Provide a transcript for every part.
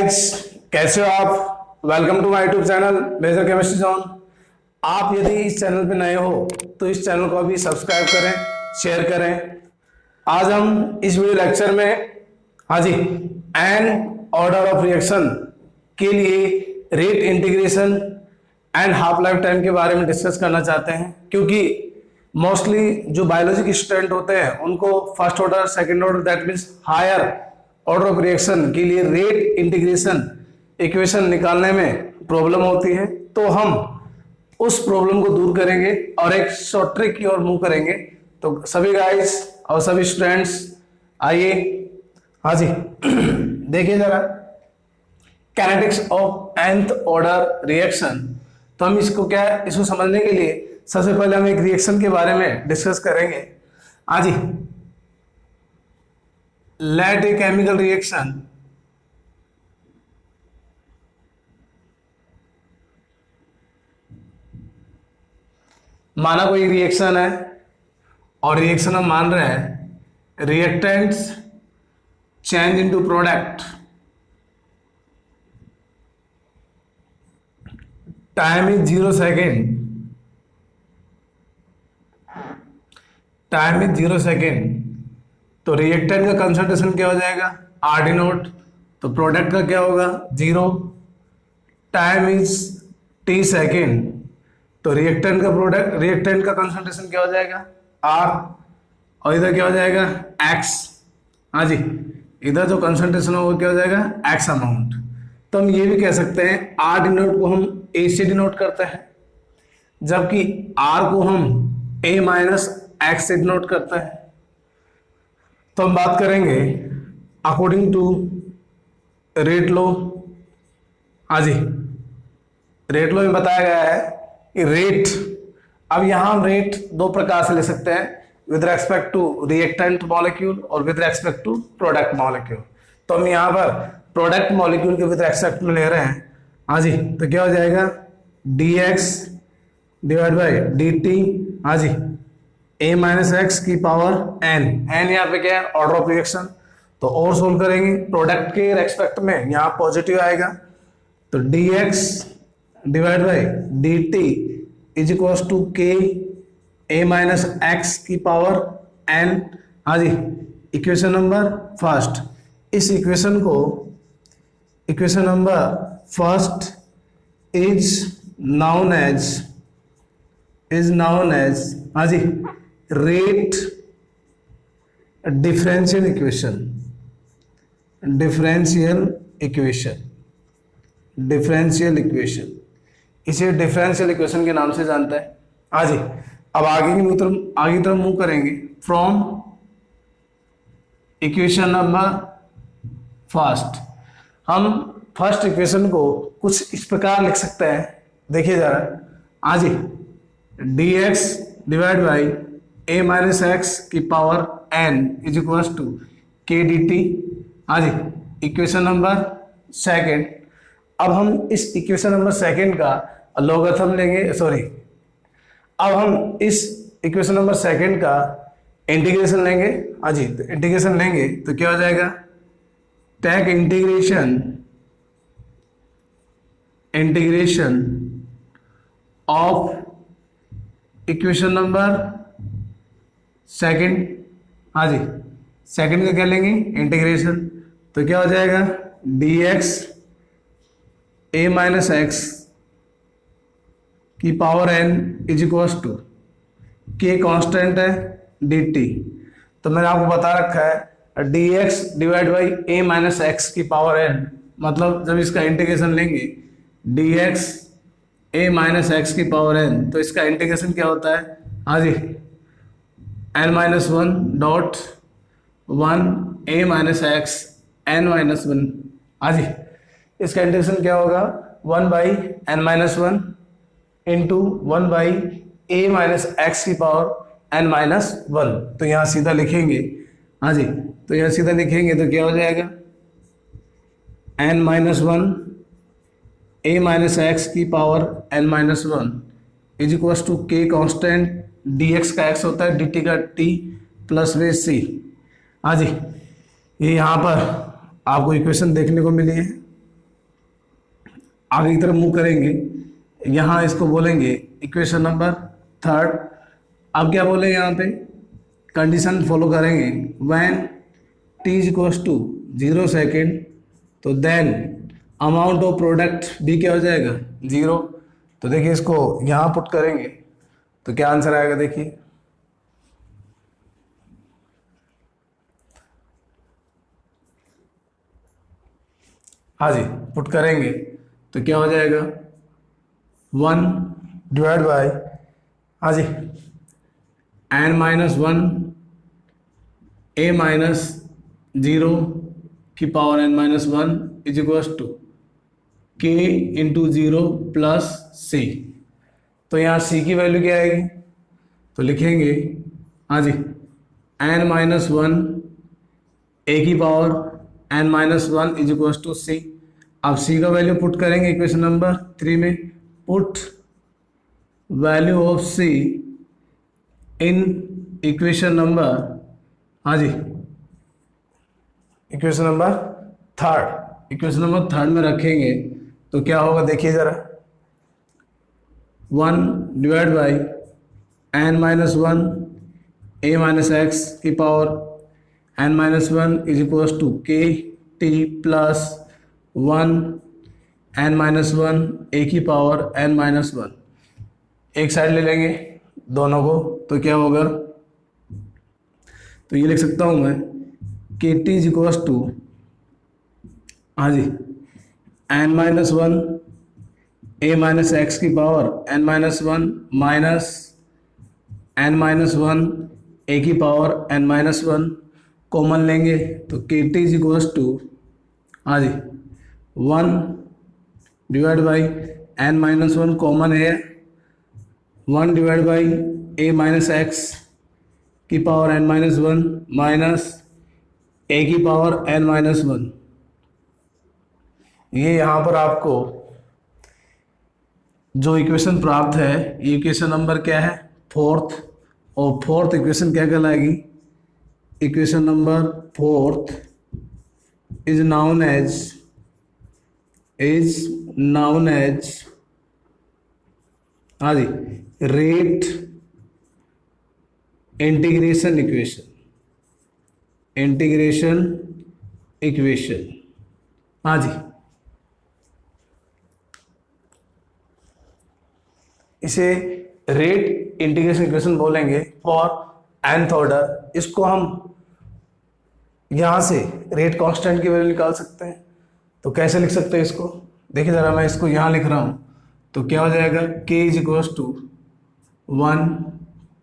Guys, कैसे हो आप। Welcome to my YouTube channel major chemistry zone. आप यदि इस चैनल पे नए हो तो इस चैनल को अभी सब्सक्राइब करें, शेयर करें। आज हम इस वीडियो लेक्चर में हाँ G N order of reaction के लिए rate integration and half life time के बारे में डिस्कस करना चाहते हैं, क्योंकि मोस्टली जो बायोलॉजी के स्टूडेंट होते हैं उनको first order, second order, that means higher order of reaction के लिए रेट इंटीग्रेशन इक्वेशन निकालने में प्रॉब्लम होती है। तो हम उस प्रॉब्लम को दूर करेंगे और एक शॉर्ट ट्रिक की ओर मूव करेंगे। तो सभी गाइस और सभी स्टूडेंट्स आइए, हाँ जी देखिए जरा kinetics of nth order reaction. तो हम इसको समझने के लिए सबसे पहले हम एक रिएक्शन के बारे में डिस्कस करेंगे। हाँ जी, लेट ए केमिकल रिएक्शन माना कोई रिएक्शन है और रिएक्शन हम मान रहे हैं reactants change into product, time is 0 second, time is 0 second. तो रिएक्टेंट का कंसंट्रेशन क्या हो जाएगा आर डी नोट, तो प्रोडक्ट का क्या होगा 0। टाइम इज टी सेकेंड, तो रिएक्टेंट का कंसंट्रेशन क्या हो जाएगा आर, और इधर क्या हो जाएगा एक्स। हाँ जी, इधर जो कंसंट्रेशन हो वो क्या हो जाएगा एक्स अमाउंट। तो हम ये भी कह सकते हैं आर डी नोट को हम ए से डिनोट करते हैं, जबकि आर को हम ए माइनस एक्स से डिनोट करते हैं। तो हम बात करेंगे अकॉर्डिंग टू रेट लॉ। हाँ जी, रेट लॉ में बताया गया है कि रेट, अब यहां हम रेट दो प्रकार से ले सकते हैं, with respect to reactant molecule और with respect to product molecule. तो हम यहाँ पर प्रोडक्ट मॉलिक्यूल के विद रेस्पेक्ट में ले रहे हैं। हाँ जी, तो क्या हो जाएगा dx डिवाइड बाई dt। हाँ जी, a माइनस एक्स की पावर n, n यहाँ पे क्या है ऑर्डर ऑफ रिएक्शन। तो और सोल्व करेंगे प्रोडक्ट के रेस्पेक्ट में, यहाँ पॉजिटिव आएगा, तो dx divide by dt is equal to k a minus x की पावर n। हाँ जी, इक्वेशन नंबर फर्स्ट। इस इक्वेशन को equation number first is known as हाँ जी रेट डिफरेंशियल इक्वेशन, इसे डिफरेंशियल इक्वेशन के नाम से जानते हैं। हाँ जी, अब आगे की तरफ मूव करेंगे। फ्रॉम इक्वेशन नंबर फर्स्ट, हम फर्स्ट इक्वेशन को कुछ इस प्रकार लिख सकते हैं, देखिए जरा। हाँ जी, dx divide by a minus x की power n is equal to k dt। हाँ जी, इक्वेशन नंबर सेकेंड। अब हम इस इक्वेशन नंबर सेकेंड का लॉगरिथम लेंगे, अब हम इस इक्वेशन नंबर सेकेंड का इंटीग्रेशन लेंगे। हाँ जी, तो इंटीग्रेशन लेंगे तो क्या हो जाएगा take integration of equation number second. हाँ जी, सेकंड का क्या लेंगे इंटीग्रेशन, तो क्या हो जाएगा dx a माइनस एक्स की power n is equal to k constant है dt। तो मैंने आपको बता रखा है dx divide by a minus x की पावर n, मतलब जब इसका इंटीग्रेशन लेंगे dx a माइनस एक्स की पावर n, तो इसका इंटीग्रेशन क्या होता है हाँ जी n minus 1 dot 1 a minus x n minus 1। हाँ जी, इसका इंटीग्रेशन क्या होगा 1 by n minus 1 into 1 by a minus x की पावर n माइनस 1। तो यहाँ सीधा लिखेंगे। हाँ जी, तो यहाँ सीधा लिखेंगे तो क्या हो जाएगा n minus 1 a minus x की power n minus 1 is equal to k constant, dx का x होता है dt का t प्लस वे c। हाँ जी, ये यहाँ पर आपको इक्वेशन देखने को मिली है। आगे की तरफ मूव करेंगे, यहाँ इसको बोलेंगे इक्वेशन नंबर थर्ड। अब क्या बोलेंगे यहाँ पे, कंडीशन फॉलो करेंगे, when t is equals to 0 second, तो देन अमाउंट ऑफ प्रोडक्ट भी क्या हो जाएगा 0। तो देखिए इसको यहाँ पुट करेंगे तो क्या आंसर आएगा, देखिए हाँ जी, पुट करेंगे तो क्या हो जाएगा 1 डिवाइड बाय, हाँ जी, n-1 a माइनस 0 की power n-1 is equals to k into 0 plus c। तो यहाँ c की वैल्यू क्या आएगी, तो लिखेंगे हाँ जी n-1 a की power n-1 is equals to c। अब c का वैल्यू पुट करेंगे इक्वेशन नंबर 3 में, put value of c in equation number, हाँ जी equation number third, equation number third में रखेंगे तो क्या होगा देखिए ज़रा, 1 divide by n-1 a minus x की power n-1 is equals to k t plus 1 n-1 a की पावर n-1। एक साइड ले लेंगे दोनों को तो क्या होगा, तो ये लिख सकता हूँ मैं के टी इज इक्वल्स टू, हाँ जी n-1 a माइनस एक्स की power n-1 minus n-1 a की पावर n-1 कॉमन लेंगे तो के टी इज इक्वल्स टू, हाँ जी 1 डिवाइड बाई n-1 कॉमन है, 1 divide by a minus x की पावर n-1 माइनस a की पावर n-1। ये यहाँ पर आपको जो इक्वेशन प्राप्त है ये इक्वेशन नंबर क्या है, फोर्थ, और फोर्थ इक्वेशन क्या कहलाएगी, equation number fourth is known as हाँ जी रेट इंटीग्रेशन इक्वेशन, हाँ जी इसे रेट इंटीग्रेशन इक्वेशन बोलेंगे फॉर nth ऑर्डर। इसको हम यहां से रेट कांस्टेंट की वैल्यू निकाल सकते हैं, तो कैसे लिख सकते हैं इसको, देखिए ज़रा मैं इसको यहाँ लिख रहा हूँ तो क्या हो जाएगा, k is equals to 1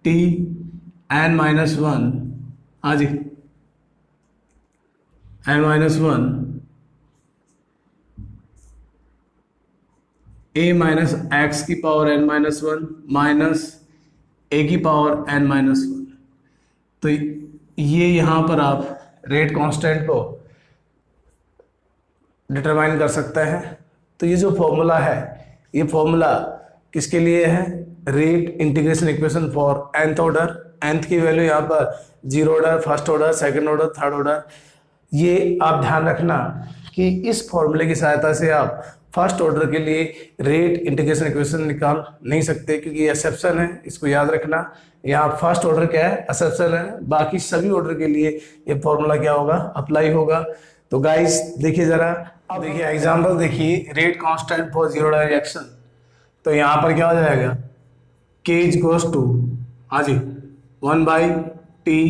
t n-1, हाँ जी n-1 a माइनस एक्स की पावर n-1 माइनस a की पावर n-1। तो ये यहाँ पर आप रेट कांस्टेंट को डिटरमाइन कर सकते हैं। तो ये जो फॉर्मूला है ये फॉर्मूला किसके लिए है, rate integration equation for nth order. nth की वैल्यू यहाँ पर 0 order, first order, second order, third order. ये आप ध्यान रखना कि इस फॉर्मूले की सहायता से आप फर्स्ट ऑर्डर के लिए रेट इंटीग्रेशन इक्वेशन निकाल नहीं सकते, क्योंकि ये एक्सेप्शन है, इसको याद रखना। यहाँ फर्स्ट ऑर्डर क्या है, एक्सेप्शन है, बाकी सभी ऑर्डर के लिए ये फॉर्मूला क्या होगा, अप्लाई होगा। तो गाइस देखिए जरा, अब देखिए एग्जांपल देखिए, rate constant for zero order reaction. तो यहाँ पर क्या हो जाएगा, k इज इक्वल्स टू, हाँ जी 1 बाई टी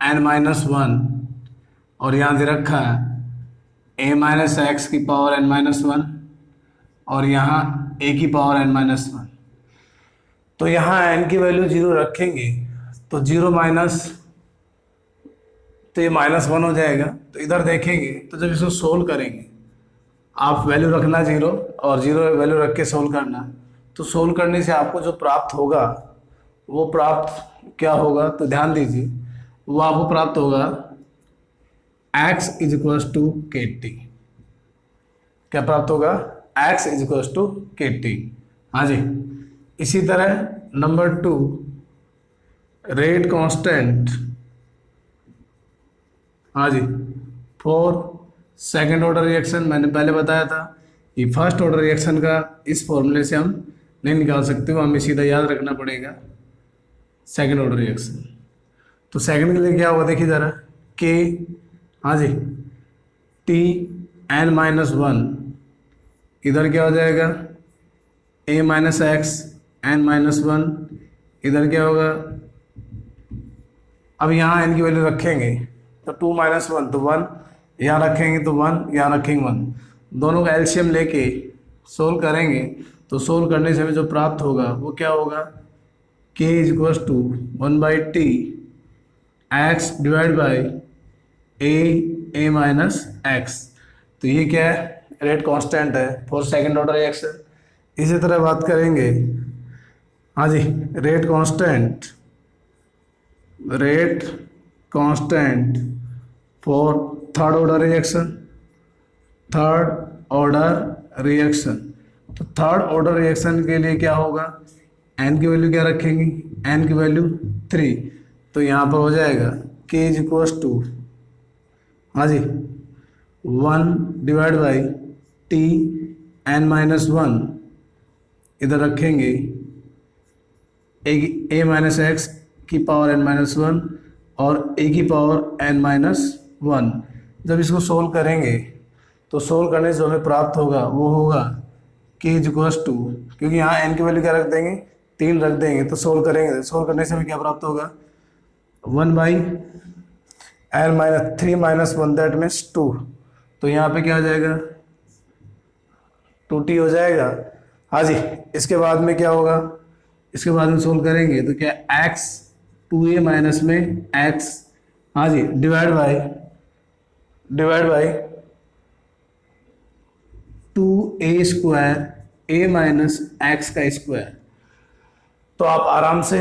n-1, और यहाँ दे रखा है a माइनस एक्स की पावर n-1 और यहाँ a की पावर n-1। तो यहाँ n की वैल्यू 0 रखेंगे तो 0 माइनस, तो ये -1 हो जाएगा। तो इधर देखेंगे तो जब इसको सोल्व करेंगे, आप वैल्यू रखना 0 और 0 वैल्यू रख के सोल्व करना, तो सोल्व करने से आपको जो प्राप्त होगा वो प्राप्त क्या होगा, तो ध्यान दीजिए, वो आपको प्राप्त होगा x इज इक्वल्स टू के टी। क्या प्राप्त होगा, x इज इक्वल्स टू के टी, हाँ जी। इसी तरह नंबर 2, रेट कांस्टेंट, हाँ जी फॉर सेकेंड ऑर्डर रिएक्शन। मैंने पहले बताया था ये फर्स्ट ऑर्डर रिएक्शन का इस फॉर्मूले से हम नहीं निकाल सकते हो, हमें सीधा याद रखना पड़ेगा सेकंड ऑर्डर रिएक्शन। तो सेकंड के लिए क्या होगा देखिए ज़रा, के, हाँ जी, टी एन माइनस वन, इधर क्या हो जाएगा a minus x n minus one, इधर क्या होगा, अब यहाँ एन की वैल्यू रखेंगे तो टू माइनस वन तो वन, यहाँ रखेंगे तो वन, यहाँ रखेंगे वन, दोनों का एलसीएम लेके सोल्व करेंगे तो सोल्व करने से हमें जो प्राप्त होगा वो क्या होगा, k is equals to one by t x divide by a minus x. तो ये क्या है, रेट कांस्टेंट है फॉर सेकंड ऑर्डर रिएक्शन। इसी तरह बात करेंगे, हाँ जी, rate constant for third order reaction. तो थर्ड ऑर्डर रिएक्शन के लिए क्या होगा, एन की वैल्यू क्या रखेंगे, एन की वैल्यू 3, तो यहाँ पर हो जाएगा के इज इक्वल्स टू, हाँ जी, 1 divide by t n minus one, इधर रखेंगे ए माइनस एक्स की पावर एन माइनस वन और ए की पावर एन माइनस वन। जब इसको सोल्व करेंगे तो सोल्व करने से जो हमें प्राप्त होगा वो होगा के इज इक्वल्स टू, क्योंकि यहाँ एन की वैल्यू क्या रख देंगे, 3 रख देंगे, तो सोल्व करेंगे, सोल्व करने से हमें क्या प्राप्त होगा, 1 by n minus 3 minus one, that means 2। तो यहाँ पे क्या आ जाएगा, 2t हो जाएगा, हाँ जी। इसके बाद में क्या होगा, इसके बाद में सोल्व करेंगे तो क्या x 2a माइनस में x, हाँ जी, divide by 2a square a minus x का स्क्वायर। तो आप आराम से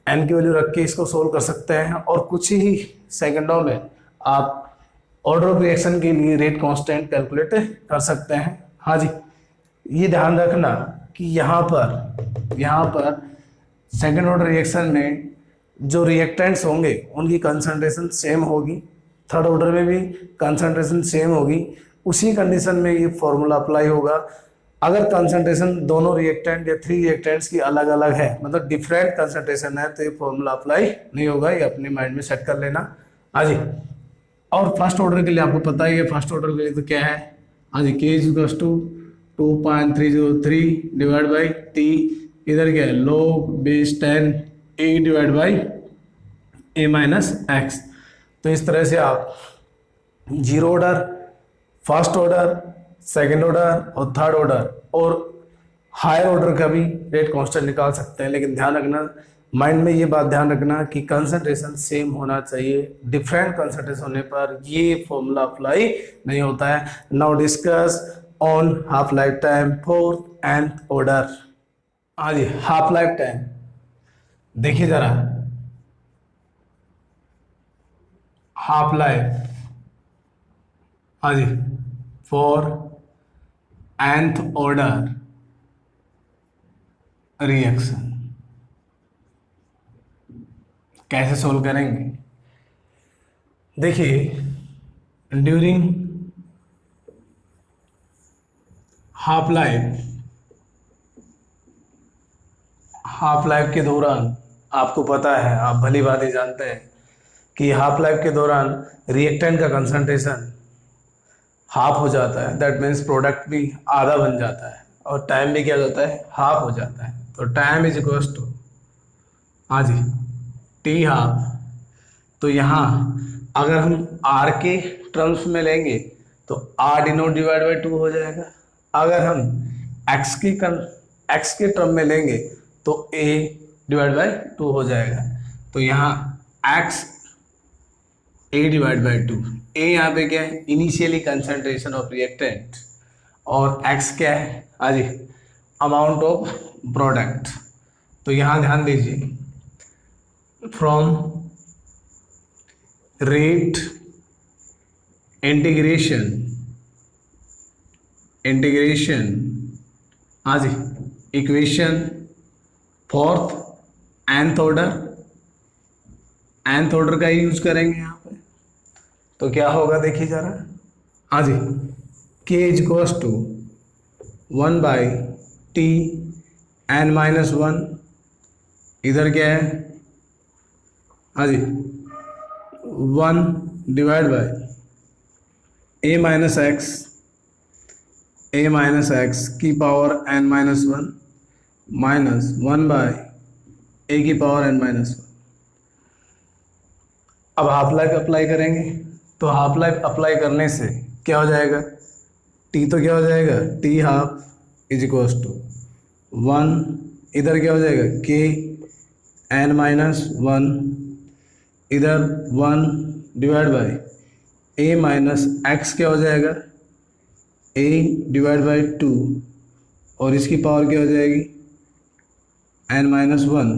n की वैल्यू रख के इसको सोल्व कर सकते हैं और कुछ ही सेकंडों में आप ऑर्डर ऑफ रिएक्शन के लिए रेट कांस्टेंट कैलकुलेट कर सकते हैं। हाँ जी, ये ध्यान रखना कि यहाँ पर सेकंड ऑर्डर रिएक्शन में जो रिएक्टेंट्स होंगे उनकी कंसंट्रेशन सेम होगी, थर्ड ऑर्डर में भी कंसंट्रेशन सेम होगी। उसी कंडीशन में ये फॉर्मूला अप्लाई होगा। अगर कंसंट्रेशन दोनों रिएक्टेंट या 3 रिएक्टेंट्स की अलग अलग है, मतलब डिफरेंट कंसंट्रेशन है, तो ये फॉर्मूला अप्लाई नहीं होगा, ये अपने माइंड में सेट कर लेना। हाँ जी, और फर्स्ट ऑर्डर के लिए आपको पता ही है, फर्स्ट ऑर्डर के लिए तो क्या है, हाँ जी, k is equals to 2.303 divide by t, इधर क्या है, log base 10 a divide by a minus x. तो इस तरह से आप zero order, first order, second order और थर्ड ऑर्डर और हायर ऑर्डर का भी रेट कांस्टेंट निकाल सकते हैं। लेकिन ध्यान रखना, माइंड में ये बात ध्यान रखना कि कंसंट्रेशन सेम होना चाहिए। डिफरेंट कंसंट्रेशन होने पर ये फॉर्मूला अप्लाई नहीं होता है। Now discuss on half life time for nth order. हाँ जी, हाफ लाइफ टाइम देखिए जरा, हाफ लाइफ, हाँ जी, फॉर nth ऑर्डर रिएक्शन कैसे सोल्व करेंगे। देखिए, ड्यूरिंग हाफ लाइफ के दौरान आपको पता है, आप भली बात ही जानते हैं कि हाफ लाइफ के दौरान रिएक्टेंट का कंसंट्रेशन हाफ हो जाता है। दैट मीन्स प्रोडक्ट भी आधा बन जाता है और टाइम भी क्या हो जाता है, हाफ हो जाता है। तो टाइम इज इक्वल्स टू, हाँ जी, टी हाफ। तो यहाँ अगर हम आर के टर्म्स में लेंगे तो आर डिनोट डिवाइड बाई 2 हो जाएगा। अगर हम एक्स के टर्म में लेंगे तो ए डिवाइड बाई 2 हो जाएगा। तो यहाँ एक्स ए डिवाइड बाई 2, ए यहाँ पे क्या है, इनिशियली कंसंट्रेशन ऑफ रिएक्टेंट, और एक्स क्या है, हाँ जी, अमाउंट ऑफ प्रोडक्ट। तो यहाँ ध्यान दीजिए, फ्रॉम रेट इंटीग्रेशन, हाँ जी, इक्वेशन फोर्थ nth ऑर्डर का यूज करेंगे यहाँ पे। तो क्या होगा देखिए जरा, हाँ जी, k is equals to 1 by t n minus one, इधर क्या है, हाँ जी, 1 divide by a minus x की power n minus one minus 1 by a की पावर एन माइनस वन। अब हाफ लाइफ अप्लाई करेंगे, तो हाफ लाइफ अप्लाई करने से क्या हो जाएगा, टी तो क्या हो जाएगा, t half is equals to 1, इधर क्या हो जाएगा के एन माइनस वन, इधर 1 divide by a minus x क्या हो जाएगा, ए डिवाइड बाई 2, और इसकी पावर क्या हो जाएगी, एन माइनस वन,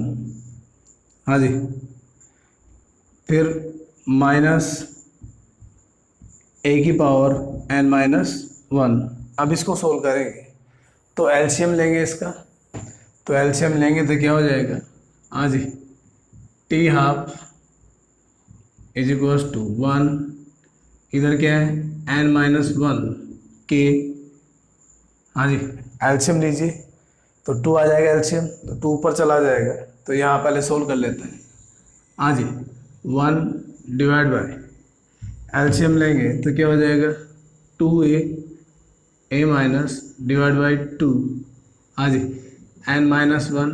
हाँ जी, फिर माइनस ए की पावर एन माइनस वन। अब इसको सोल्व करेंगे तो एलसीएम लेंगे इसका, तो एलसीएम लेंगे तो क्या हो जाएगा, हाँ जी, t half is equals to 1, इधर क्या है एन माइनस वन के, हाँ जी, एलसीएम लीजिए तो 2 आ जाएगा एलसीएम, तो 2 ऊपर चला जाएगा, तो यहाँ पहले सोल्व कर लेते हैं, हाँ जी, 1 डिवाइड बाई एलसीएम लेंगे तो क्या हो जाएगा 2a A minus divide by 2, हाँ जी, एन माइनस वन,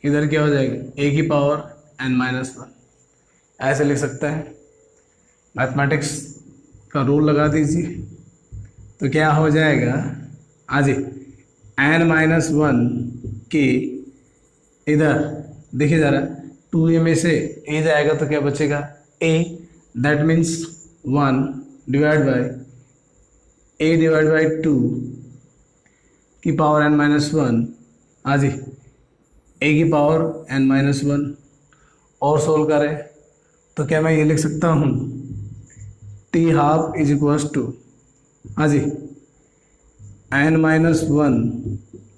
इधर क्या हो जाएगा ए की पावर एन माइनस वन, ऐसे लिख सकते हैं। मैथमेटिक्स का रूल लगा दीजिए तो क्या हो जाएगा, हाँ जी, एन माइनस वन की, इधर देखिए ज़रा 2a में से a जाएगा तो क्या बचेगा a, that means 1 divide by a divide by 2 की पावर n माइनस वन, हाँ जी, a की पावर n माइनस वन। और सोल्व करें तो क्या मैं ये लिख सकता हूँ t half is equals to, हाँ जी, n माइनस वन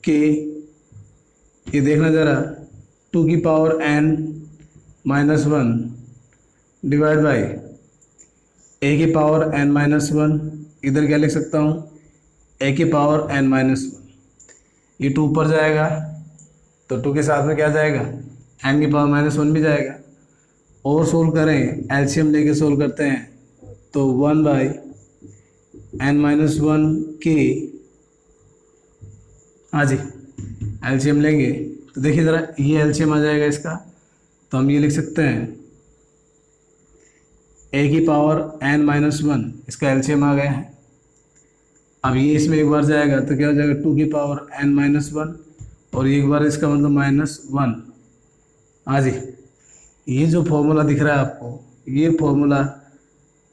के, ये देखना ज़रा 2 की power n minus one divide by a की पावर n माइनस वन, इधर क्या लिख सकता हूँ ए की पावर n माइनस वन, ये 2 ऊपर जाएगा तो 2 के साथ में क्या जाएगा n की पावर माइनस वन भी जाएगा। और सोल्व करें, एलसीएम लेके सोल्व करते हैं तो 1 बाई n माइनस वन के, हाँ जी, एलसीएम लेंगे तो देखिए ज़रा ये एलसीएम आ जाएगा इसका, तो हम ये लिख सकते हैं ए की पावर n माइनस वन, इसका एलसीएम आ गया है। अब ये इसमें एक बार जाएगा तो क्या हो जाएगा 2 की पावर n माइनस वन, और एक बार इसका मतलब माइनस वन, हाँ जी, ये जो फॉर्मूला दिख रहा है आपको, ये फॉर्मूला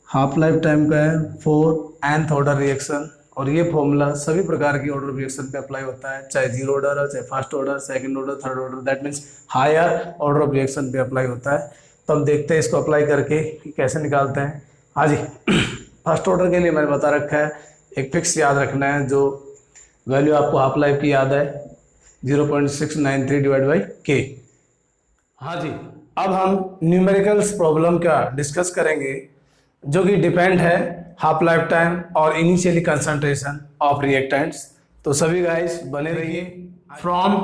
हाफ लाइफ टाइम का है फॉर nth ऑर्डर रिएक्शन, और ये फॉर्मूला सभी प्रकार की ऑर्डर रिएक्शन पे अप्लाई होता है, चाहे जीरो ऑर्डर हो, चाहे first order, second order, third order, that means higher order of reaction पे अप्लाई होता है। तो हम देखते हैं इसको अप्लाई करके कि कैसे निकालते हैं। हाँ जी, फर्स्ट ऑर्डर के लिए मैंने बता रखा है, एक फिक्स याद रखना है, जो वैल्यू आपको हाफ लाइफ की याद है 0.693 डिवाइड बाई के। हाँ जी, अब हम न्यूमेरिकल्स प्रॉब्लम का डिस्कस करेंगे जो कि डिपेंड है हाफ लाइफ टाइम और इनिशियली कंसंट्रेशन ऑफ रिएक्टेंट्स। तो सभी गाइस बने रहिए। From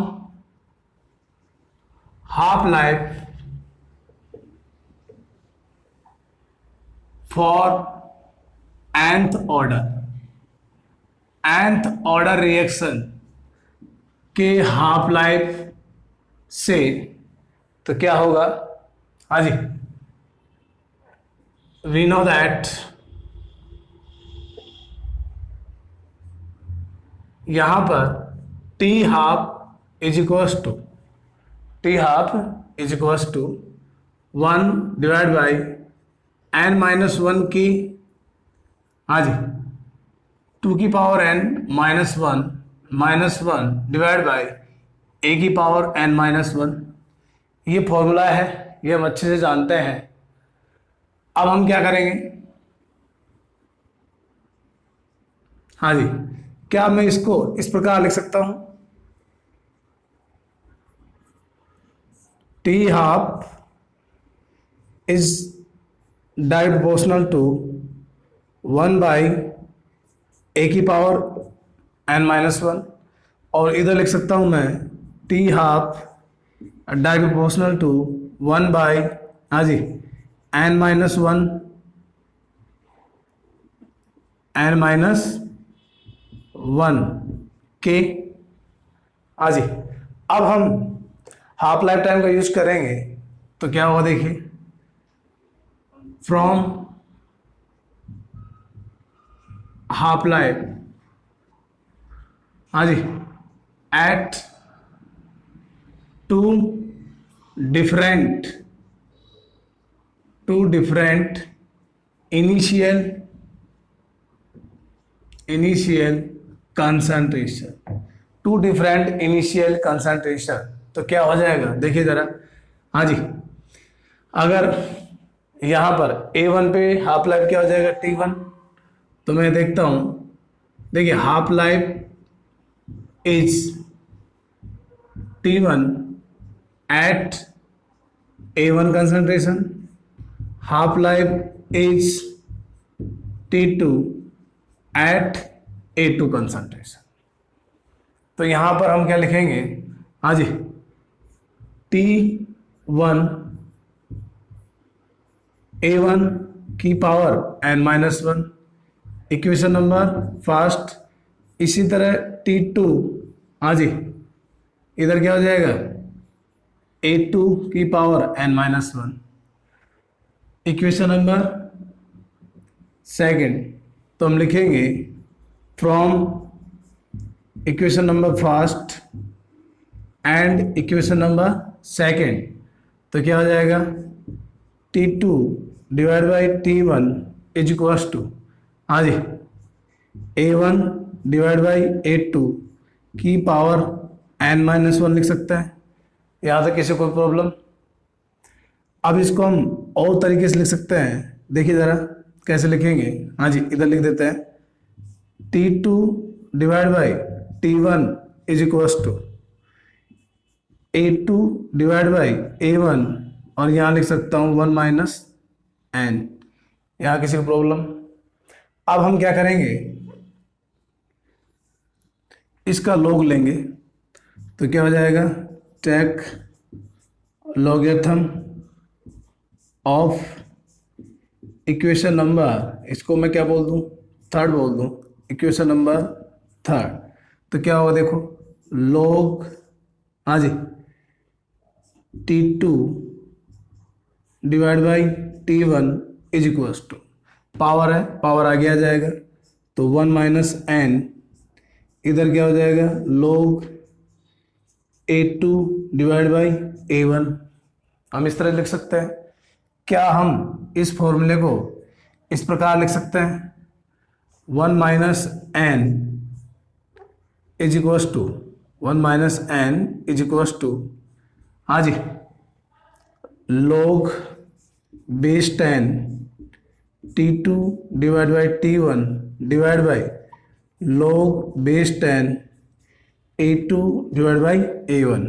half life for nth order reaction के हाफ लाइफ से तो क्या होगा, हाँ जी, वी नो दैट यहां पर T half is equals to 1 divide by n minus one की, हाँ जी, 2 की power n minus one divide by a की पावर n माइनस वन। ये फॉर्मूला है, ये हम अच्छे से जानते हैं। अब हम क्या करेंगे, हाँ जी, क्या मैं इसको इस प्रकार लिख सकता हूं, t half is direct proportional to 1 by a की पावर n-1, और इधर लिख सकता हूँ मैं t half direct proportional to 1 by, हाँ जी, n-1 n-1 के, हाँ जी। अब हम हाफ लाइफ टाइम का यूज करेंगे तो क्या होगा देखिए, फ्रॉम हाफ लाइफ, हाँ जी, at two different initial concentration, two different initial concentration. तो क्या हो जाएगा देखिए जरा, हाँ जी, अगर यहां पर A1 पे हाफ लाइफ क्या हो जाएगा T1, तो मैं देखता हूं, देखिए half life is T1 at A1 concentration, half life is T2 at A2 concentration। तो यहां पर हम क्या लिखेंगे, हाँ जी, T1 A1 की power n-1, equation number first. इसी तरह T2, हाँ जी, इधर क्या हो जाएगा A2 की power n-1, equation number second. तो हम लिखेंगे from equation number first and equation number second, तो क्या हो जाएगा T2 divide by T1 is equals to, हाँ जी, A1 डिवाइड बाई A2 की पावर n-1 लिख सकता है। यहाँ तक किसी कोई प्रॉब्लम? अब इसको हम और तरीके से लिख सकते हैं, देखिए ज़रा कैसे लिखेंगे, हाँ जी, इधर लिख देते हैं T2 divide by T1 is equals to A2 divide by A1, और यहाँ लिख सकता हूँ 1 माइनस n। यहाँ किसी को प्रॉब्लम? अब हम क्या करेंगे, इसका लॉग लेंगे, तो क्या हो जाएगा, take logarithm of equation number, इसको मैं क्या बोल दूं, थर्ड बोल दूं, इक्वेशन नंबर थर्ड। तो क्या होगा देखो, लॉग, हाँ जी, T2 divide by T1 is equals to, power है, पावर आगे आ जाएगा, तो 1 माइनस n, इधर क्या हो जाएगा log A2 divide by A1। हम इस तरह लिख सकते हैं। क्या हम इस फॉर्मूले को इस प्रकार लिख सकते हैं, 1 minus n is equals to, 1 minus n is equals to, हाँ जी, log base 10 T2 divide by T1 divide by log base 10 A2 divide by A1।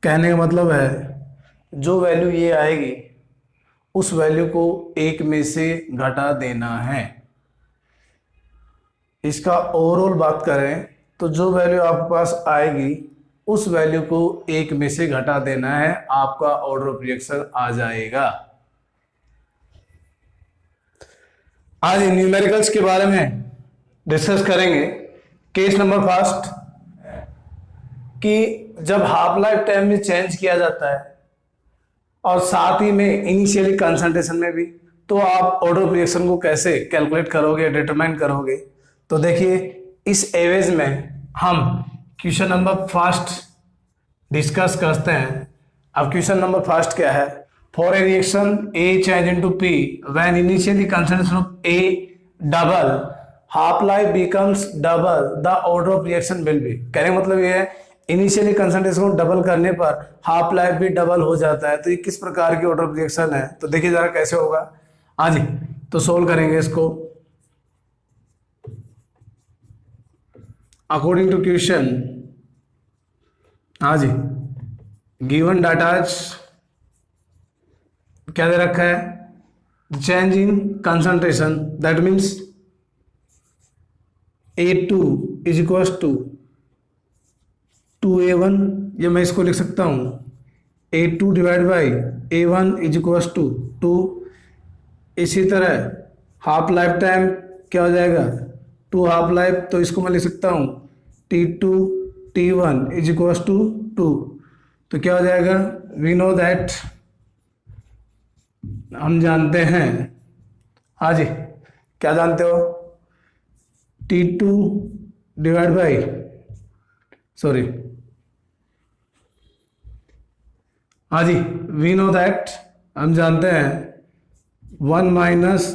कहने का मतलब है जो वैल्यू ये आएगी उस वैल्यू को एक में से घटा देना है। इसका ओवरऑल बात करें तो जो वैल्यू आपके पास आएगी उस वैल्यू को एक में से घटा देना है, आपका ऑर्डर ऑफ रिएक्शन आ जाएगा। आज न्यूमेरिकल्स के बारे में डिस्कस करेंगे। केस नंबर फर्स्ट, कि जब हाफ लाइफ टाइम में चेंज किया जाता है और साथ ही में इनिशियली कंसंट्रेशन में भी, तो आप ऑर्डर ऑफ रिएक्शन को कैसे कैलकुलेट करोगे, डिटरमाइन करोगे। तो देखिए इस एवरेज में हम क्वेश्चन नंबर फर्स्ट डिस्कस करते हैं। अब क्वेश्चन नंबर फर्स्ट क्या है, for a reaction A change into P when initially concentration of A double, half life becomes double, the order of reaction will be. कहने का मतलब ये है इनिशियली कंसंट्रेशन को डबल करने पर हाफ लाइफ भी डबल हो जाता है। तो ये किस प्रकार की ऑर्डर ऑफ रिएक्शन है, तो देखिए जरा कैसे होगा। हाँ जी, तो सोल्व करेंगे इसको अकॉर्डिंग टू क्वेश्चन। हाँ जी, गिवन डाटा क्या दे रखा है, change in concentration, that means A2 is equals to 2A1, या मैं इसको लिख सकता हूँ A2 divide by A1 is equals to 2। इसी तरह हाफ लाइफ टाइम क्या हो जाएगा, 2 हाफ लाइफ, तो इसको मैं लिख सकता हूँ T2 T1 is equals to 2। तो क्या हो जाएगा, वी नो दैट, हम जानते हैं, हाँ जी, क्या जानते हो, T2 डिवाइड बाई, सॉरी, हाँ जी, वी नो दैट, हम जानते हैं 1 minus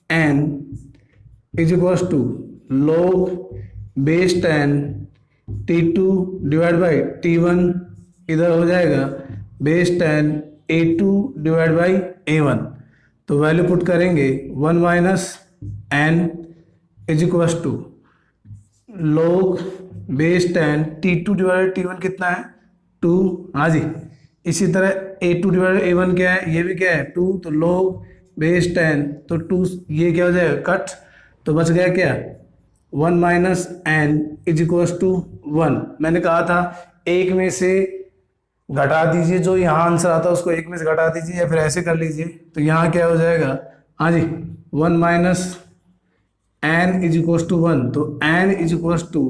n is equals to log base 10 T2 divide by T1, इधर हो जाएगा base 10 A2 divide by A1। तो वैल्यू पुट करेंगे 1 minus n is equals to log base 10 T2 divide T1 कितना है 2, हाँ जी। इसी तरह A2 डिवाइड A1 क्या है, ये भी क्या है 2, तो log बेस 10, तो 2 ये क्या हो जाएगा कट, तो बच गया क्या 1 minus n is equals to 1। मैंने कहा था एक में से घटा दीजिए, जो यहाँ आंसर आता है उसको एक में से घटा दीजिए या फिर ऐसे कर लीजिए। तो यहाँ क्या हो जाएगा, हाँ जी, 1 minus n is equals to 1, तो n is equals to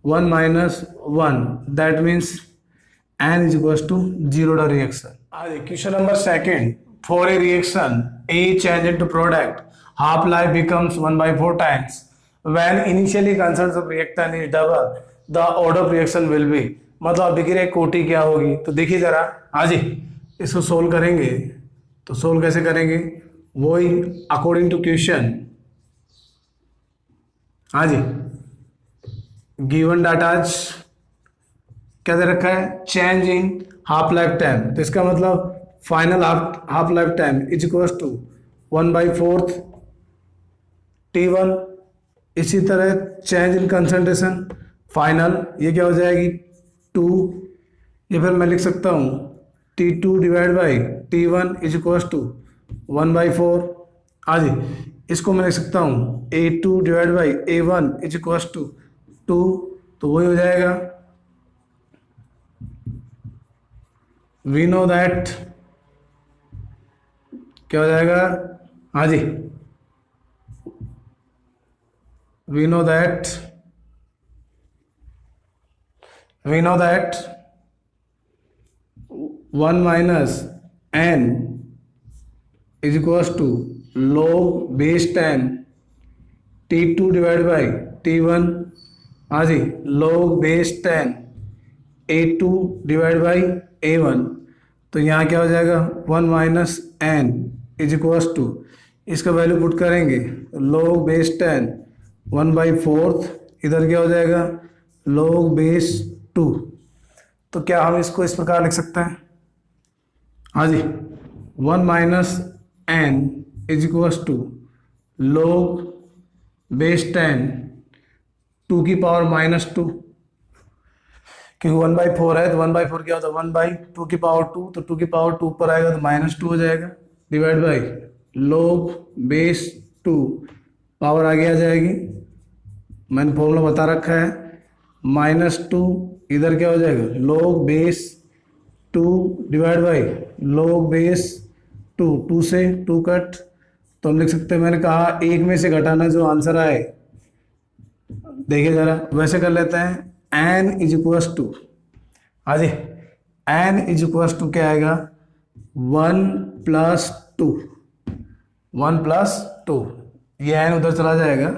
1 minus 1, that means n is equals to 0 reaction. हाँ जी, question number second, for a reaction a change into product half life becomes 1/4 times when initially constants of reactant is double, the order of reaction will be, मतलब अभिक्रिया कोटि क्या होगी। तो देखिए जरा, हाँ जी, इसको सोल्व करेंगे, तो सोल्व कैसे करेंगे, वही अकॉर्डिंग टू क्वेश्चन, हाँ जी, गिवन डाटाज क्या दे रखा है, change in half life time, तो इसका मतलब final half life time is equals to 1/4 T1। इसी तरह चेंज इन कंसंट्रेशन फाइनल, ये क्या हो जाएगी 2, ये फिर मैं लिख सकता हूँ T2 divide by T1 is equals to 1/4, हाँ जी। इसको मैं लिख सकता हूँ A2 divide by A1 is equals to 2, तो वही हो जाएगा, वी नो दैट, क्या हो जाएगा, हाँ जी, we know that 1 minus n is equals to log base 10 T2 divide by T1, हाँ जी, log base 10 A2 divide by A1। तो यहाँ क्या हो जाएगा 1 minus n is equals to, इसका वैल्यू पुट करेंगे log बेस 10 1/4, इधर क्या हो जाएगा log बेस 2। तो क्या हम इसको इस प्रकार लिख सकते हैं, हाँ जी, 1 minus n is equals to log base 10 2 की पावर -2, क्योंकि 1/4 है, तो 1/4 क्या होता है 1/2 की पावर 2, तो 2 की पावर 2 पर आएगा तो -2 हो जाएगा, divide by log base 2, power आगे आ जाएगी, मैंने फॉर्मूला बता रखा है, -2, इधर क्या हो जाएगा log base 2 divide by log base 2, 2 से 2 कट, तो हम लिख सकते हैं, मैंने कहा एक में से घटाना जो आंसर आए, देखिए जरा वैसे कर लेते हैं, n इज इक्वल्स टू, हाँ जी, n इज इक्वल्स टू क्या आएगा 1 + 2, 1 + 2, ये n उधर चला जाएगा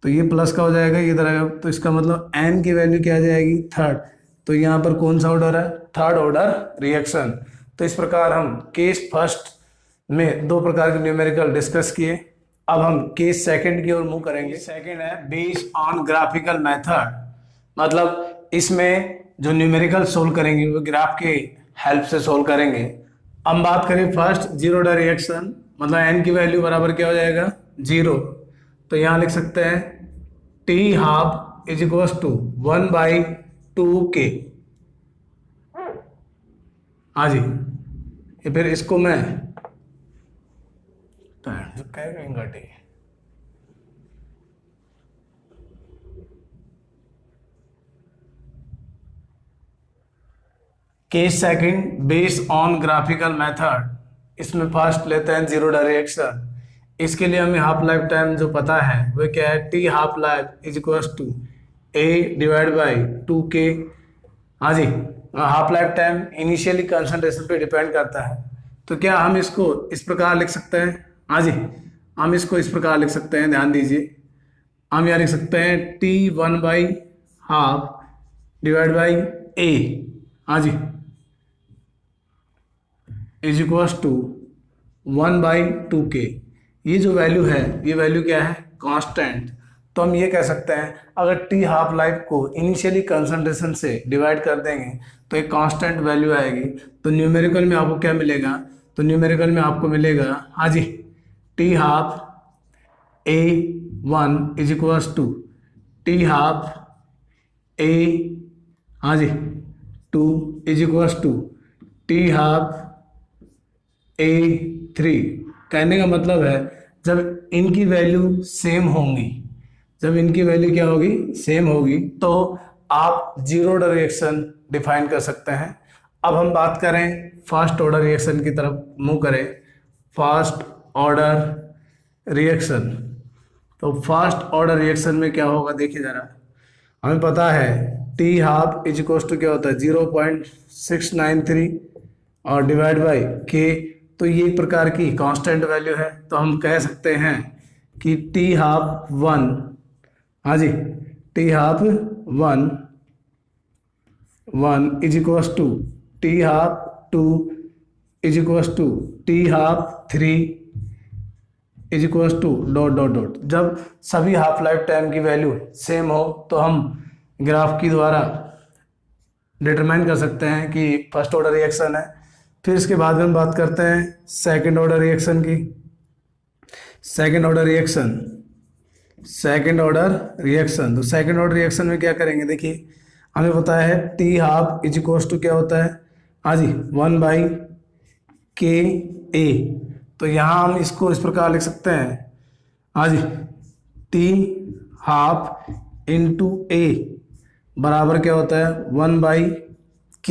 तो ये प्लस का हो जाएगा, ये इधर आएगा, तो इसका मतलब n की वैल्यू क्या आ जाएगी 3rd। तो यहाँ पर कौन सा ऑर्डर है 3rd ऑर्डर रिएक्शन। तो इस प्रकार हम केस फर्स्ट में 2 प्रकार के न्यूमेरिकल डिस्कस किए। अब हम केस सेकंड की ओर मूव करेंगे। सेकंड है बेस्ड ऑन ग्राफिकल मेथड, मतलब इसमें जो न्यूमेरिकल सोल्व करेंगे वो ग्राफ के हेल्प से सोल्व करेंगे। हम बात करें फर्स्ट 0 ऑर्डर रिएक्शन, मतलब n की वैल्यू बराबर क्या हो जाएगा 0। तो यहाँ लिख सकते हैं T½ is equals to 1/2k, हाँ जी, ये फिर इसको मैं के second based on graphical method, इसमें फर्स्ट लेते हैं जीरो डायरेक्शन। इसके लिए हमें हाफ लाइफ टाइम जो पता है वो क्या है, t half life is equal to a divide by 2k। हाँ जी, half life time initially concentration पे डिपेंड करता है। तो क्या हम इसको इस प्रकार लिख सकते हैं? हाँ जी, हम इसको इस प्रकार लिख सकते हैं, ध्यान दीजिए। हम यहाँ लिख सकते हैं T1/2 डिवाइड बाई ए, हाँ जी, इज इक्वल टू 1/2k। ये जो वैल्यू है, ये वैल्यू क्या है? कांस्टेंट। तो हम ये कह सकते हैं अगर टी हाफ लाइफ को इनिशियली कंसंट्रेशन से डिवाइड कर देंगे तो एक कांस्टेंट वैल्यू आएगी। तो न्यूमेरिकल में आपको क्या मिलेगा? तो न्यूमेरिकल में आपको मिलेगा, हाँ जी, t half A1 is equal to t half A, हाँ जी, 2 is equal to t half A3। कहने का मतलब है जब इनकी वैल्यू सेम होंगी, जब इनकी वैल्यू क्या होगी? सेम होगी, तो आप जीरो ऑर्डर रिएक्शन डिफाइन कर सकते हैं। अब हम बात करें फर्स्ट ऑर्डर रिएक्शन की तरफ मूव करें। फर्स्ट ऑर्डर रिएक्शन, तो फर्स्ट ऑर्डर रिएक्शन में क्या होगा देखिए जरा। हमें पता है t half is equal to क्या होता है? 0.693 और डिवाइड बाई के। तो ये एक प्रकार की कांस्टेंट वैल्यू है, तो हम कह सकते हैं कि टी हाफ 1, हाँ जी, t half 1 is equal to t half 2 is equal to t half 3 is equal to dot dot dot. जब सभी हाफ लाइफ टाइम की वैल्यू सेम हो तो हम ग्राफ की द्वारा डिटरमाइन कर सकते हैं कि फर्स्ट ऑर्डर रिएक्शन है। फिर इसके बाद में हम बात करते हैं सेकंड ऑर्डर रिएक्शन की। Second order reaction, second order reaction, तो सेकंड ऑर्डर रिएक्शन में क्या करेंगे? देखिए हमें पता है t half is equal to क्या होता है? हाँ जी, 1/KA। तो यहाँ हम इसको इस प्रकार लिख सकते हैं, हाँ जी, टी हाफ इंटू ए बराबर क्या होता है? 1/K,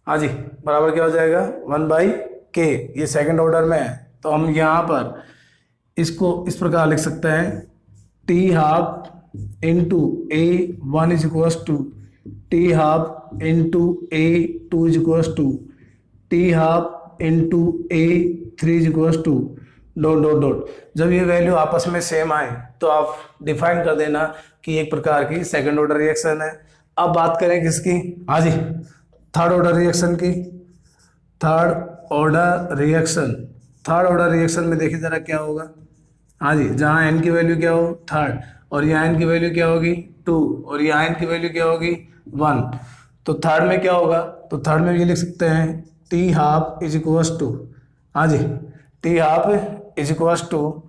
हाँ जी, बराबर क्या हो जाएगा? 1/K। ये सेकंड ऑर्डर में है, तो हम यहाँ पर इसको इस प्रकार लिख सकते हैं, t half into A1 is equal to t half into A2 is equal to t half into A3 is equal to dot dot dot. जब ये वैल्यू आपस में सेम आए तो आप डिफाइन कर देना कि एक प्रकार की सेकंड ऑर्डर रिएक्शन है। अब बात करें किसकी? हाँ जी, थर्ड ऑर्डर रिएक्शन की। Third order reaction, third order reaction में देखिए जरा क्या होगा। हाँ जी, जहाँ n की वैल्यू क्या हो? थर्ड, और यहाँ n की वैल्यू क्या होगी? 2, और यहाँ n की वैल्यू क्या होगी? 1। तो थर्ड में क्या होगा? तो थर्ड में ये लिख सकते हैं t half is equal to, हाँ जी, t half is equal to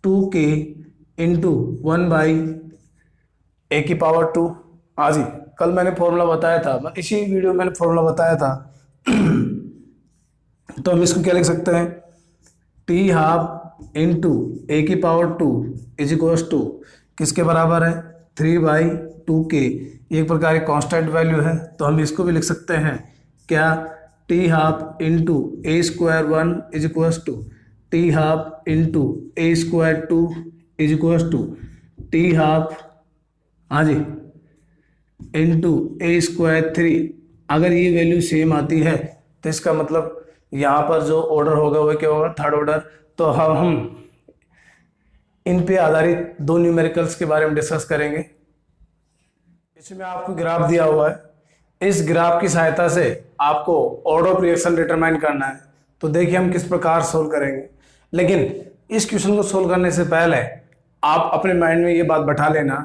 2k into 1/A⁴। हाँ जी, कल मैंने फॉर्मूला बताया था, इसी वीडियो में मैंने फॉर्मूला बताया था। तो हम इसको क्या लिख सकते हैं? T half into A⁴ is equal to किसके बराबर है? 3/2k। एक प्रकार की कांस्टेंट वैल्यू है, तो हम इसको भी लिख सकते हैं क्या? T half into A² 1 is equal to t half into A² 2 is equal to t half, हाँ जी, इंटू A² 3। अगर ये वैल्यू सेम आती है तो इसका मतलब यहाँ पर जो ऑर्डर होगा वो क्या होगा? Third order. तो हम इन पे आधारित दो न्यूमेरिकल्स के बारे में डिस्कस करेंगे। इसमें आपको ग्राफ दिया हुआ है, इस ग्राफ की सहायता से आपको ऑर्डर ऑफ रिएक्शन डिटरमाइन करना है। तो देखिए हम किस प्रकार सोल्व करेंगे, लेकिन इस क्वेश्चन को सोल्व करने से पहले आप अपने माइंड में ये बात बैठा लेना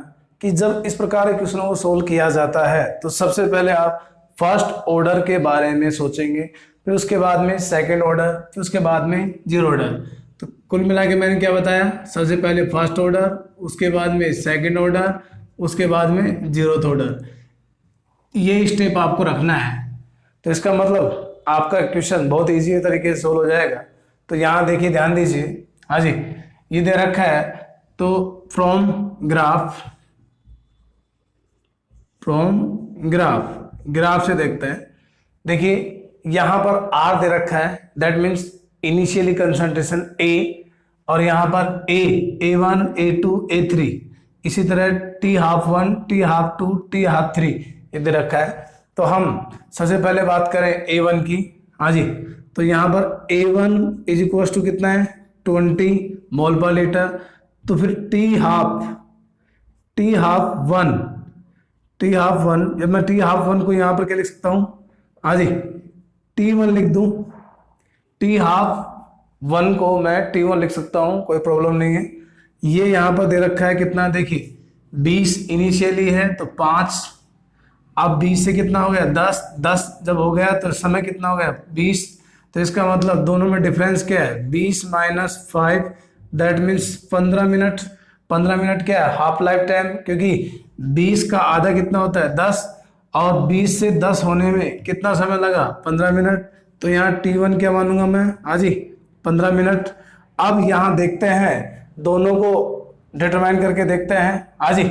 कि जब इस प्रकार के क्वेश्चनों को सोल्व किया जाता है तो सबसे पहले आप फर्स्ट ऑर्डर के बारे में सोचेंगे, फिर उसके बाद में सेकंड ऑर्डर, फिर उसके बाद में जीरो ऑर्डर। तो कुल मिला के मैंने क्या बताया? सबसे पहले फर्स्ट ऑर्डर, उसके बाद में सेकंड ऑर्डर, उसके बाद में जीरोथ ऑर्डर। ये स्टेप आपको रखना है। तो इसका मतलब आपका क्वेश्चन बहुत ईजी तरीके से सोल्व हो जाएगा। तो यहाँ देखिए, ध्यान दीजिए, हाँ जी, ये दे रखा है। तो फ्रॉम ग्राफ से देखते हैं। देखिए यहां पर आर दे रखा है, दैट मीन्स इनिशियली कंसंट्रेशन ए, और यहां पर A1 A2 A3, इसी तरह T12 T12 T13 ये दे रखा है। तो हम सबसे पहले बात करें A1 की। हाँ जी, तो यहाँ पर A1 इज इक्वल टू कितना है 20 मोल पर लीटर। तो फिर T12 जब मैं T12 को यहाँ पर क्या लिख सकता हूँ, हाँ जी T1 लिख दूँ, T12 को मैं T1 लिख सकता हूँ, कोई प्रॉब्लम नहीं है। ये यहाँ पर दे रखा है कितना, देखिए 20 इनिशियली है तो 5, अब 20 से कितना हो गया 10 जब हो गया तो समय कितना हो गया 20। तो इसका मतलब दोनों में डिफरेंस क्या है 20 minus 5, that means 15 minute. 15 minute क्या है हाफ लाइफ टाइम, क्योंकि 20 का आधा कितना होता है 10, और 20 से 10 होने में कितना समय लगा 15 मिनट। तो यहाँ T1 क्या मानूंगा मैं, हाँ जी 15 मिनट। अब यहाँ देखते हैं दोनों को डिटरमाइन करके देखते हैं, हाँ जी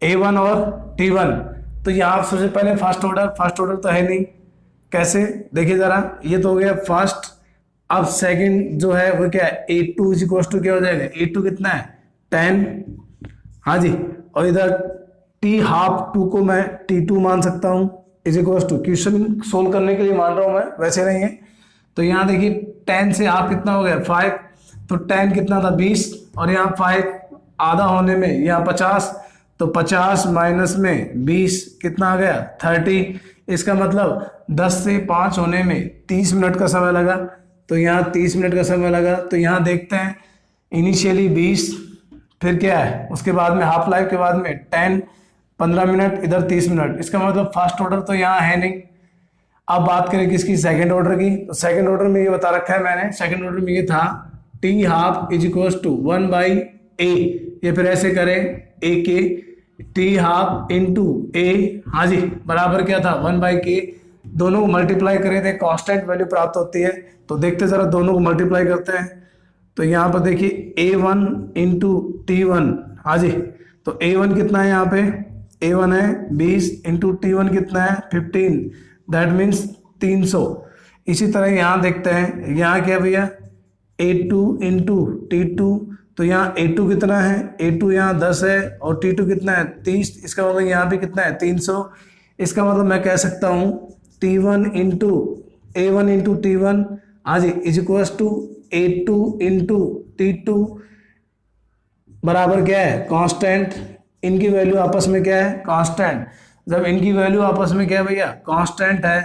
A1 और T1। तो यहाँ सबसे पहले फर्स्ट ऑर्डर तो है नहीं, कैसे देखिए जरा, ये तो हो गया फर्स्ट। अब सेकंड जो है वो क्या है A2 इज इक्वल टू क्या हो जाएगा, A2 कितना है 10, हाँ जी, और इधर T12 को मैं T2 मान सकता हूँ, is equal to, question solve करने के लिए मान रहा हूँ मैं, वैसे नहीं है। तो यहाँ देखिए 10 से आप कितना हो गया 5, तो 10 कितना था 20, और यहाँ 5 आधा होने में यहाँ 50, तो 50 माइनस में 20 कितना आ गया 30। इसका मतलब 10 से 5 होने में 30 मिनट का समय लगा, तो यहाँ 30 मिनट का समय लगा। तो यहाँ देखते हैं इनिशियली 20, फिर क्या है उसके बाद में हाफ लाइफ के बाद में 10, 15 मिनट, इधर 30 मिनट। इसका मतलब फर्स्ट ऑर्डर तो यहाँ है नहीं। अब बात करें किसकी, सेकंड ऑर्डर की। तो सेकंड ऑर्डर में ये बता रखा है मैंने, सेकंड ऑर्डर में ये था T12 is equal to 1/A। ये फिर ऐसे करें A के T12 इंटू A, हाँ जी बराबर क्या था 1/K। दोनों को मल्टीप्लाई करें तो कांस्टेंट वैल्यू प्राप्त होती है। तो देखते जरा दोनों को मल्टीप्लाई करते हैं। तो यहाँ पर देखिए A1 इंटू T1, हाँ जी, तो A1 कितना है यहाँ पे, A1 है 20 इंटू T1 कितना है 15, दैट मीन्स 300। इसी तरह यहाँ देखते हैं, यहाँ क्या भैया A2 इंटू T2, तो यहाँ A2 कितना है, A2 यहाँ 10 है और T2 कितना है 30, इसका मतलब यहाँ भी कितना है 300। इसका मतलब मैं कह सकता हूँ A1 इंटू T1, हाँ जी is equal to A2 into T2 बराबर क्या है कांस्टेंट। इनकी वैल्यू आपस में क्या है कांस्टेंट। जब इनकी वैल्यू आपस में क्या है भैया कांस्टेंट है,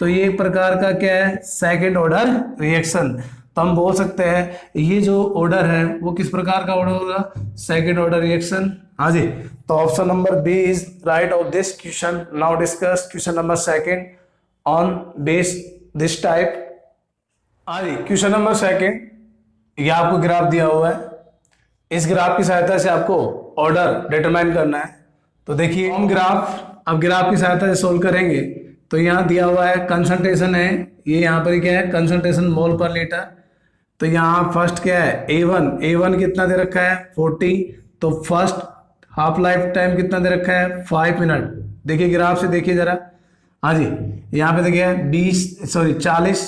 तो ये एक प्रकार का क्या है सेकंड ऑर्डर रिएक्शन। तो हम बोल सकते हैं ये जो ऑर्डर है वो किस प्रकार का ऑर्डर होगा, सेकंड ऑर्डर रिएक्शन। हाँ जी, तो option number b is right of this question. Now discuss question number second on base this type. हाँ जी, क्वेश्चन नंबर सेकंड, ये आपको ग्राफ दिया हुआ है, इस ग्राफ की सहायता से आपको ऑर्डर डिटरमाइन करना है। तो देखिए हम अब ग्राफ की सहायता से सोल्व करेंगे। तो यहाँ दिया हुआ है कंसंट्रेशन है, ये यहाँ पर क्या है कंसंट्रेशन मोल पर लीटर। तो यहाँ फर्स्ट क्या है A1 कितना दे रखा है 40, तो फर्स्ट हाफ लाइफ टाइम कितना दे रखा है 5 मिनट। देखिए ग्राफ से देखिए जरा, हाँ जी यहाँ पे देखिए 40,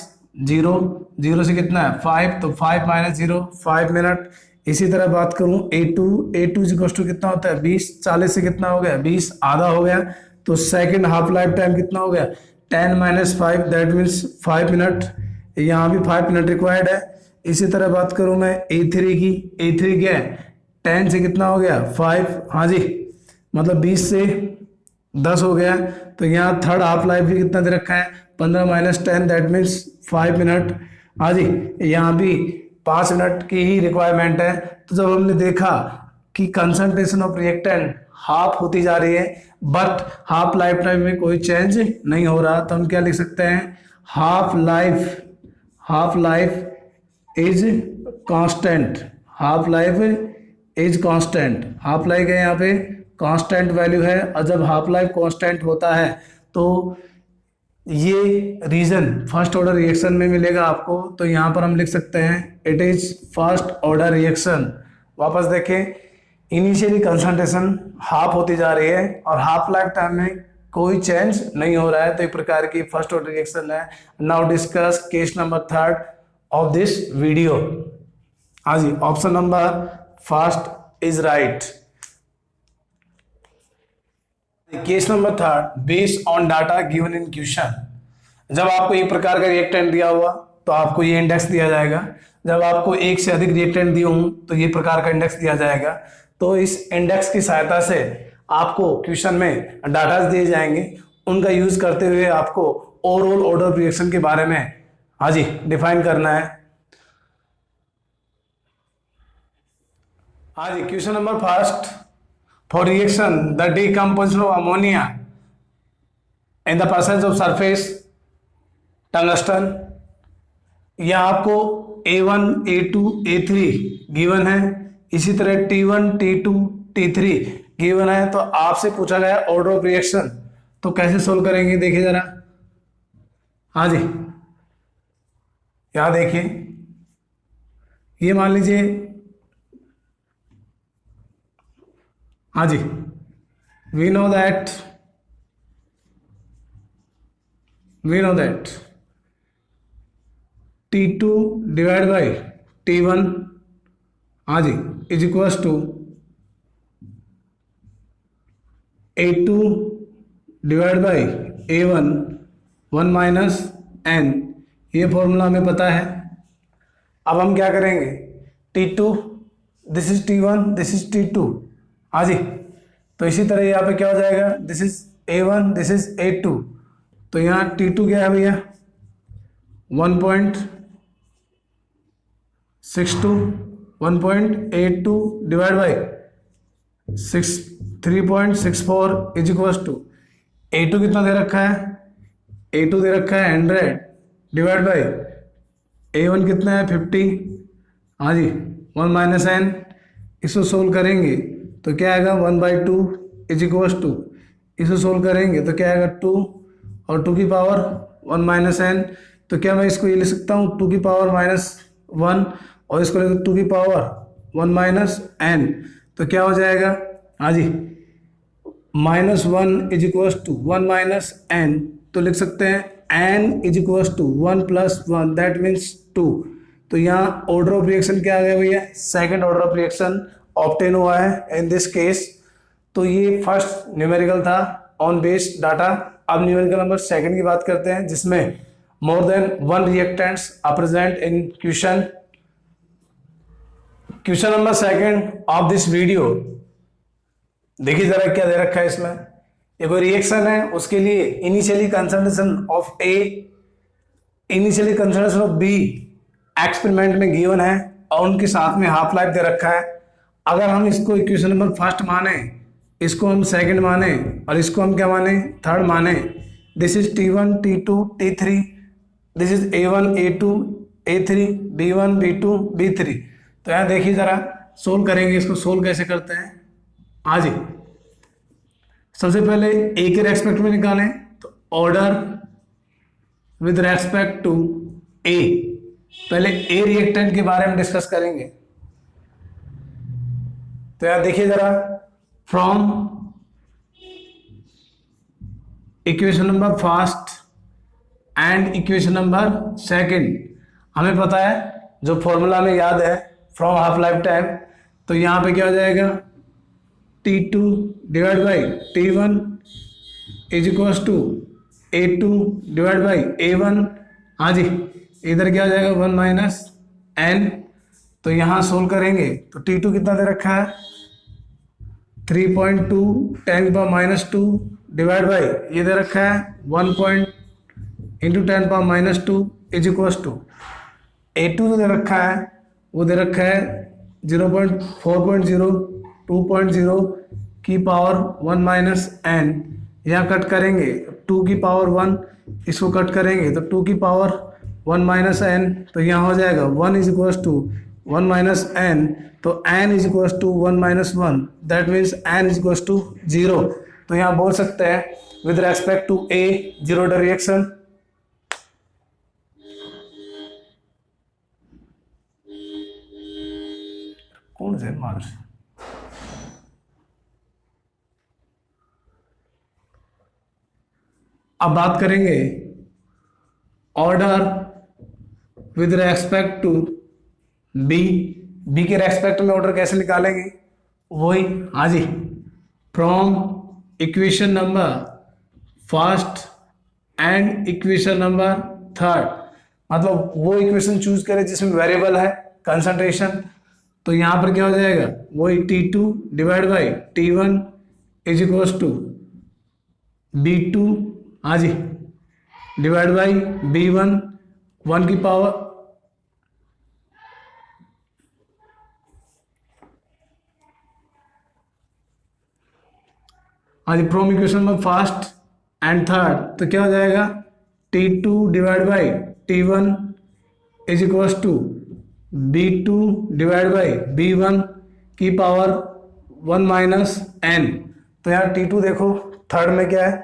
0 से कितना है 5, तो 5 माइनस 0 5 मिनट। इसी तरह बात करूं A2 कितना होता है 20, 40 से कितना हो गया 20 आधा हो गया, तो सेकंड हाफ लाइफ टाइम कितना हो गया 10 माइनस 5, दैट मीन्स 5 मिनट। यहाँ भी 5 मिनट रिक्वायर्ड है। इसी तरह बात करूं मैं A3 की, A3 क्या है 10 से कितना हो गया 5, हाँ जी मतलब 20 से 10 हो गया। तो यहाँ थर्ड हाफ लाइफ भी कितना दे रखा है 15 माइनस 10, दैट मीन्स 5 मिनट। हाँ जी, यहाँ भी 5 मिनट की ही रिक्वायरमेंट है। तो जब हमने देखा कि कंसंट्रेशन ऑफ रिएक्टेंट हाफ होती जा रही है बट हाफ लाइफ टाइम में कोई चेंज नहीं हो रहा, तो हम क्या लिख सकते हैं half life is constant. Half life है यहाँ पे कांस्टेंट वैल्यू है, और जब हाफ लाइफ कांस्टेंट होता है तो ये रीजन फर्स्ट ऑर्डर रिएक्शन में मिलेगा आपको। तो यहाँ पर हम लिख सकते हैं it is first order reaction. वापस देखें, इनिशियली कंसंट्रेशन हाफ होती जा रही है और हाफ लाइफ टाइम में कोई चेंज नहीं हो रहा है। तो एक प्रकार की फर्स्ट ऑर्डर रिएक्शन है। Now discuss case number 3 of this video. हाँ जी, option number first is right. Case number 3 based on data given in question. जब आपको एक प्रकार का रिएक्टेंट दिया हुआ तो आपको ये इंडेक्स दिया जाएगा। जब आपको एक से अधिक रिएक्टेंट दिए हों तो ये प्रकार का इंडेक्स दिया जाएगा। तो इस इंडेक्स की सहायता से आपको क्वेश्चन में डाटा दिए जाएंगे, उनका यूज करते हुए आपको ओवरऑल ऑर्डर ऑफ रिएक्शन के बारे में हाँ जी डिफाइन करना है। हाँ जी, question number first, for reaction the decomposition of ammonia in the presence of surface tungsten. यह आपको A1, A2, A3 गिवन है, इसी तरह T1, T2, T3 गिवन है। तो आपसे पूछा गया ऑर्डर ऑफ रिएक्शन, तो कैसे सोल्व करेंगे देखिए जरा। हाँ जी, यहां देखिए, ये मान लीजिए, हाँ जी, we know that T2 divide by T1 हाँ जी is equals to A2 divide by A1 1 minus n। ये फॉर्मूला हमें पता है। अब हम क्या करेंगे, T2 this is T1 this is T2 हाँ जी, तो इसी तरह यहाँ पे क्या हो जाएगा, this is A1 this is A2। तो यहाँ T2 क्या है भैया 1.62 1.82 divide by 3.64 is equals to A2 कितना दे रखा है, A2 दे रखा है 100 डिवाइड बाई A1 कितना है 50 हाँ जी 1 माइनस n। इसको सोल्व करेंगे तो क्या आएगा 1/2 इज इक्वल्स टू, इसको सोल्व करेंगे तो क्या आएगा 2 और 2 की पावर 1 माइनस n। तो क्या मैं इसको ये लिख सकता हूँ 2 की पावर -1 और इसको लिख 2 की पावर 1 माइनस n। तो क्या हो जाएगा हाँ जी -1 is equals to 1 minus n। तो लिख सकते हैं n is equals to 1 + 1 that means 2। तो यहाँ ऑर्डर ऑफ रिएक्शन क्या आ गया भैया, second order of reaction obtain हुआ है इन दिस केस। तो ये फर्स्ट न्यूमेरिकल था ऑन बेस्ड डाटा। अब न्यूमेरिकल नंबर सेकंड की बात करते हैं, जिसमें more than 1 reactants are present in question. Question number second of this video, देखिए जरा क्या दे रखा है इसमें। ये कोई रिएक्शन है, उसके लिए initially concentration of A initially concentration of B experiment में गिवन है और उनके साथ में हाफ लाइफ दे रखा है। अगर हम इसको इक्वेशन नंबर फर्स्ट माने, इसको हम सेकंड माने और इसको हम क्या माने थर्ड माने, this is T1 T2 T3, this is A1 A2 A3 B1 B2 B3। तो यहाँ देखिए जरा सोल्व करेंगे, इसको सोल्व कैसे करते हैं। हाँ जी, सबसे पहले A के रेस्पेक्ट में निकालें तो order with respect to A। पहले A रिएक्टेंट के बारे में डिस्कस करेंगे। तो यार देखिए जरा, from equation number first and equation number second हमें पता है, जो फॉर्मूला हमें याद है फ्रॉम हाफ लाइफ टाइम। तो यहाँ पे क्या हो जाएगा T2 divide by T1 is equals to A2 divide by A1 हाँ जी, इधर क्या हो जाएगा 1 माइनस n। तो यहाँ सोल्व करेंगे तो T2 कितना दे रखा है 3.2 10⁻² डिवाइड बाई ये दे रखा है 1 × 10⁻² इज इक्वल्स टू A2 जो दे रखा है वो दे रखा है 0.4.0 2.0 की पावर 1 माइनस n। यहाँ कट करेंगे 2 की पावर 1, इसको कट करेंगे तो 2 की पावर 1 माइनस n। तो यहाँ हो जाएगा 1 is equals to 1 minus n। तो n is equals to 1 minus 1 that means n is equals to 0। तो यहाँ बोल सकते हैं with respect to A zero order reaction. कौन से मार अब बात करेंगे order with respect to b के रेस्पेक्ट में ऑर्डर कैसे निकालेंगे, वही हाँ जी, from equation number first and equation number third, मतलब वो इक्वेशन चूज करें जिसमें वेरिएबल है कंसंट्रेशन। तो यहां पर क्या हो जाएगा, वही T2 divide by T1 is equals to B2 हाँ जी डिवाइड बाई B1 1 की पावर हाँ जी, from equation number first and third, तो क्या हो जाएगा T2 divide by T1 is equals to B2 divide by B1 की पावर 1 माइनस n। तो यहाँ T2 देखो थर्ड में क्या है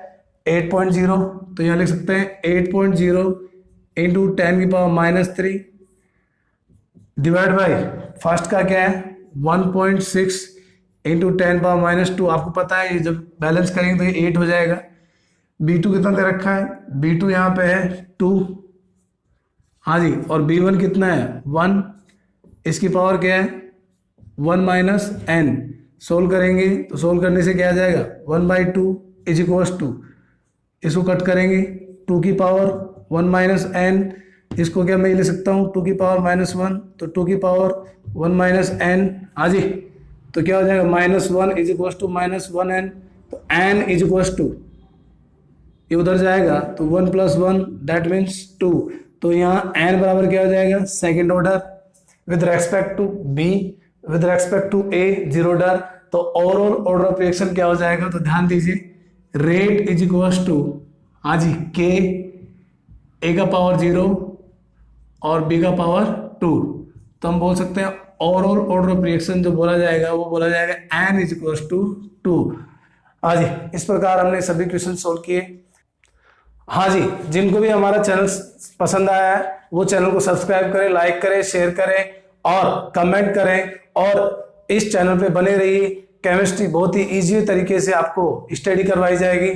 8.0, तो यहाँ लिख सकते हैं 8.0 इंटू 10 की power minus 3 divide by first का क्या है 1.6 इंटू 10 पावर माइनस 2। आपको पता है ये जब बैलेंस करेंगे तो ये 8 हो जाएगा। B2 कितना दे रखा है, B2 यहाँ पे है 2 हाँ जी, और B1 कितना है 1, इसकी पावर क्या है 1 माइनस n। सोल्व करेंगे तो सोल्व करने से क्या आ जाएगा 1/2 इज इक्वल्स टू, इसको कट करेंगे 2 की पावर 1 माइनस n, इसको क्या मैं ले सकता हूँ 2 की पावर माइनस 1, तो 2 की पावर 1 माइनस n हाँ जी, तो क्या हो जाएगा -1 इज इक्वल्स टू -1n, तो n इज इक्वल्स टू ये उधर जाएगा तो 1 + 1 दैट मीन्स 2, तो यहाँ n बराबर क्या हो जाएगा second order with respect to b with respect to a zero order. तो ओवरऑल ऑर्डर ऑफ रिएक्शन क्या हो जाएगा, तो ध्यान दीजिए रेट इज इक्वल्स टू हाँ जी k a का पावर 0 और b का पावर 2, तो हम बोल सकते हैं ओवरऑल ऑर्डर ऑफ रिएक्शन जो बोला जाएगा वो बोला जाएगा n इज इक्वल्स टू 2 हाँ जी। इस प्रकार हमने सभी क्वेश्चन सोल्व किए। हाँ जी, जिनको भी हमारा चैनल पसंद आया है वो चैनल को सब्सक्राइब करें, लाइक करें, शेयर करें और कमेंट करें, और इस चैनल पे बने रहिए। केमिस्ट्री बहुत ही इजी तरीके से आपको स्टडी करवाई जाएगी।